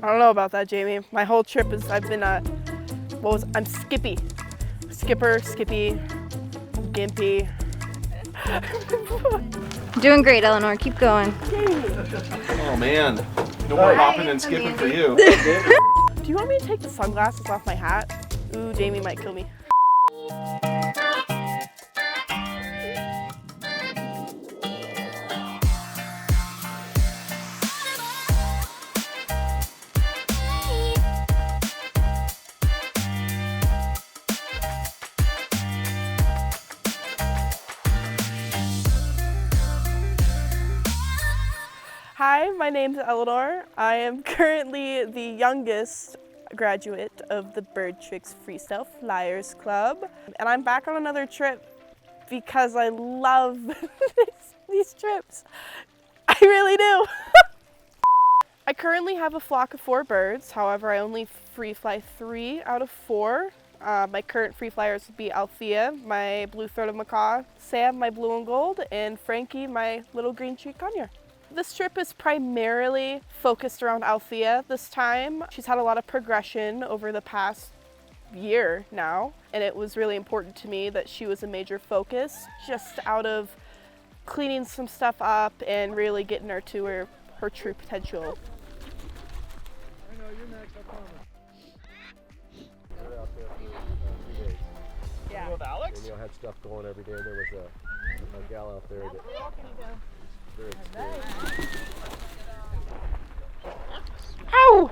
I don't know about that, Jamie. My whole trip is I'm Skippy. Skipper, Skippy, Gimpy. Doing great, Eleanor. Keep going. Oh man, no more hopping and skipping for you. Do you want me to take the sunglasses off my hat? Ooh, Jamie might kill me. Hi, my name's Eleanor. I am currently the youngest graduate of the BirdTricks Freestyle Flyers Club. And I'm back on another trip because I love these trips. I really do. I currently have a flock of 4 birds. However, I only free fly 3 out of 4. My current free flyers would be Althea, my blue-throated macaw, Sam, my blue and gold, and Frankie, my little green-cheeked conure. This trip is primarily focused around Althea this time. She's had a lot of progression over the past year now, and it was really important to me that she was a major focus, just out of cleaning some stuff up and really getting her to her true potential. I know, you're next, I promise. We were out there for 3 days. Yeah. With Alex? And you had stuff going every day. There was a gal out there that very experienced. Ow!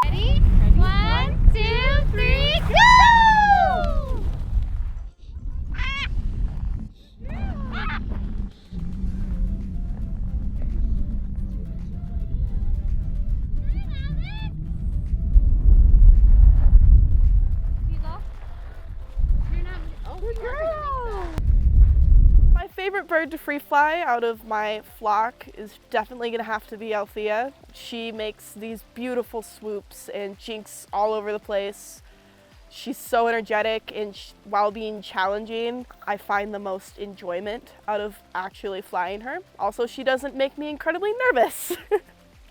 Ready? 1, 2, 3, go! My favorite bird to free fly out of my flock is definitely gonna have to be Althea. She makes these beautiful swoops and jinks all over the place. She's so energetic, and while being challenging, I find the most enjoyment out of actually flying her. Also, she doesn't make me incredibly nervous.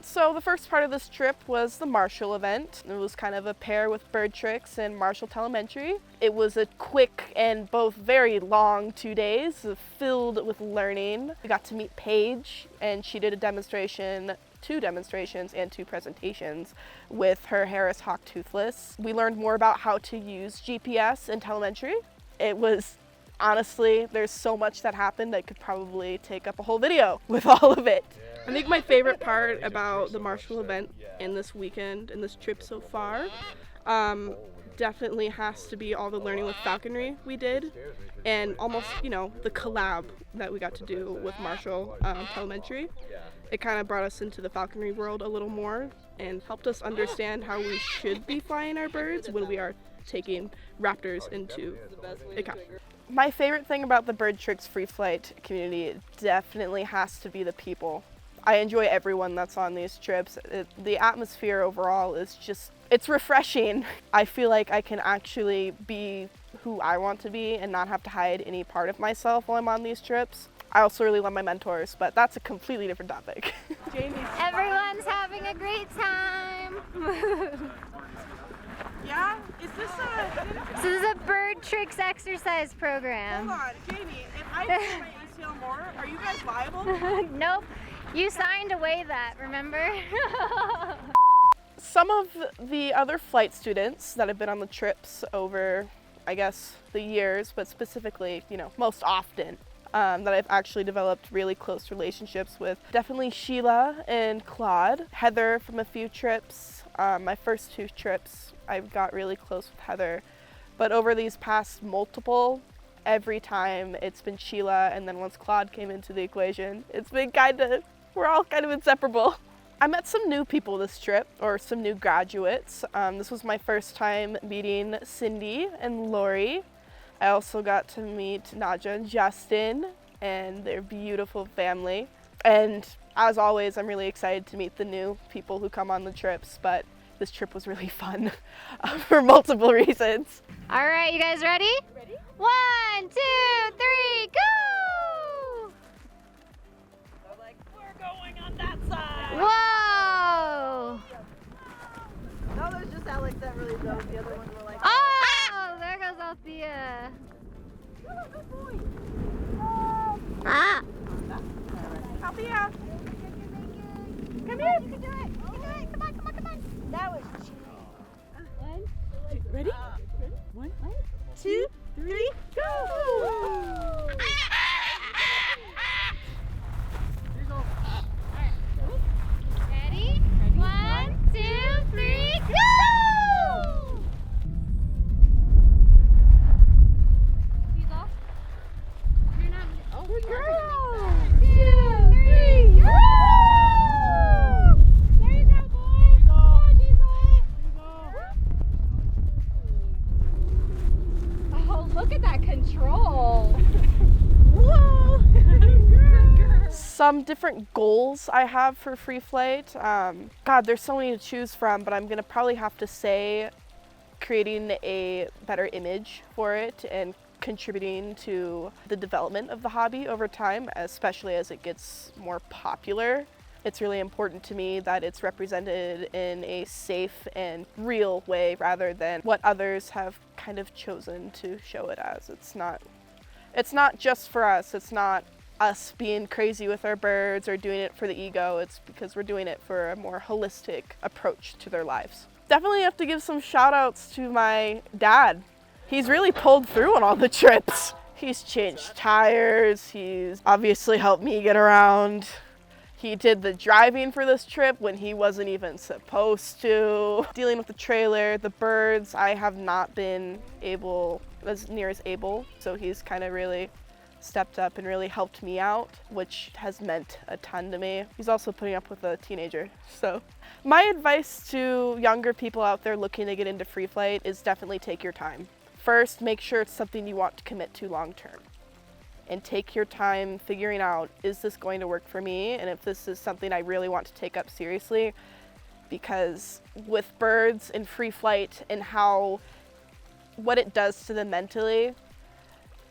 So the first part of this trip was the Marshall event. It was kind of a pair with BirdTricks and Marshall Telemetry. It was a quick and both very long 2 days filled with learning. We got to meet Paige, and she did a demonstration, 2 demonstrations and 2 presentations with her Harris Hawk Toothless. We learned more about how to use GPS and telemetry. It was honestly, there's so much that happened I could probably take up a whole video with all of it. I think my favorite part about the Marshall event and this weekend and this trip so far definitely has to be all the learning with falconry we did, and almost, you know, the collab that we got to do with Marshall Telemetry. It kind of brought us into the falconry world a little more and helped us understand how we should be flying our birds when we are taking raptors into account. My favorite thing about the BirdTricks free flight community definitely has to be the people. I enjoy everyone that's on these trips. The atmosphere overall is just, it's refreshing. I feel like I can actually be who I want to be and not have to hide any part of myself while I'm on these trips. I also really love my mentors, but that's a completely different topic. Everyone's having a great time. Yeah? Is this a... This is a BirdTricks exercise program. Hold on, Jamie, if I do my ACL more, are you guys liable? Nope. You signed away that, remember? Some of the other flight students that have been on the trips over, I guess, the years, but specifically, you know, most often, that I've actually developed really close relationships with. Definitely Sheila and Claude. Heather from a few trips. My first 2 trips, I got really close with Heather. But over these past multiple, every time it's been Sheila, and then once Claude came into the equation, it's been we're all kind of inseparable. I met some new people this trip, or some new graduates. This was my first time meeting Cindy and Lori. I also got to meet Nadja and Justin and their beautiful family. And as always, I'm really excited to meet the new people who come on the trips, but this trip was really fun for multiple reasons. All right, you guys ready? Ready? 1, 2, 3, go! We're going on that side. Whoa! that really dope. The other ones were like, Oh, there goes Althea. Ah. Althea, Come here. You can do it. You can do it. Come on, come on, come on. That was ready? 1, 2, 3, go! Ready? 1, 2, 3, go! You go. You're not. Oh, Good girl! 1, 2, 3, go! There you go, boys. Come on, Diesel. Oh, look at that control. Whoa! Some different goals I have for free flight. God, there's so many to choose from, but I'm gonna probably have to say creating a better image for it and contributing to the development of the hobby over time, especially as it gets more popular. It's really important to me that it's represented in a safe and real way rather than what others have kind of chosen to show it as. It's not just for us. It's not us being crazy with our birds or doing it for the ego. It's because we're doing it for a more holistic approach to their lives. Definitely have to give some shout outs to my dad. He's really pulled through on all the trips. He's changed tires. He's obviously helped me get around. He did the driving for this trip when he wasn't even supposed to. Dealing with the trailer, the birds, I have not been able, as near as able, so he's kind of really stepped up and really helped me out, which has meant a ton to me. He's also putting up with a teenager, so. My advice to younger people out there looking to get into free flight is definitely take your time. First, make sure it's something you want to commit to long term. And take your time figuring out, is this going to work for me? And if this is something I really want to take up seriously, because with birds and free flight and what it does to them mentally,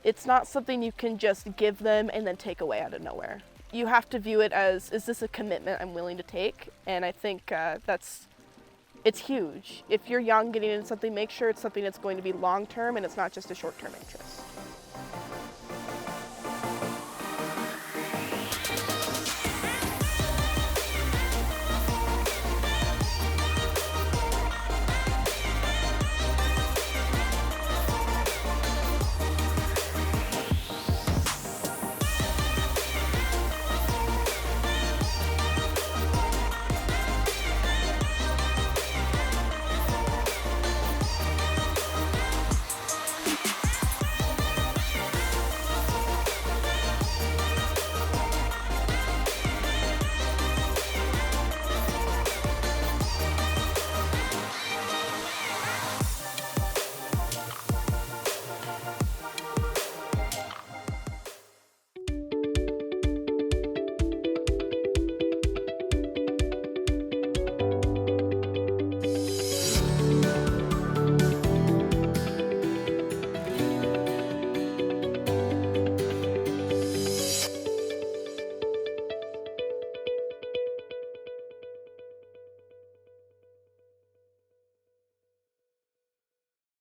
it's not something you can just give them and then take away out of nowhere. You have to view it as, is this a commitment I'm willing to take? And I think it's huge. If you're young getting into something, make sure it's something that's going to be long term and it's not just a short term interest.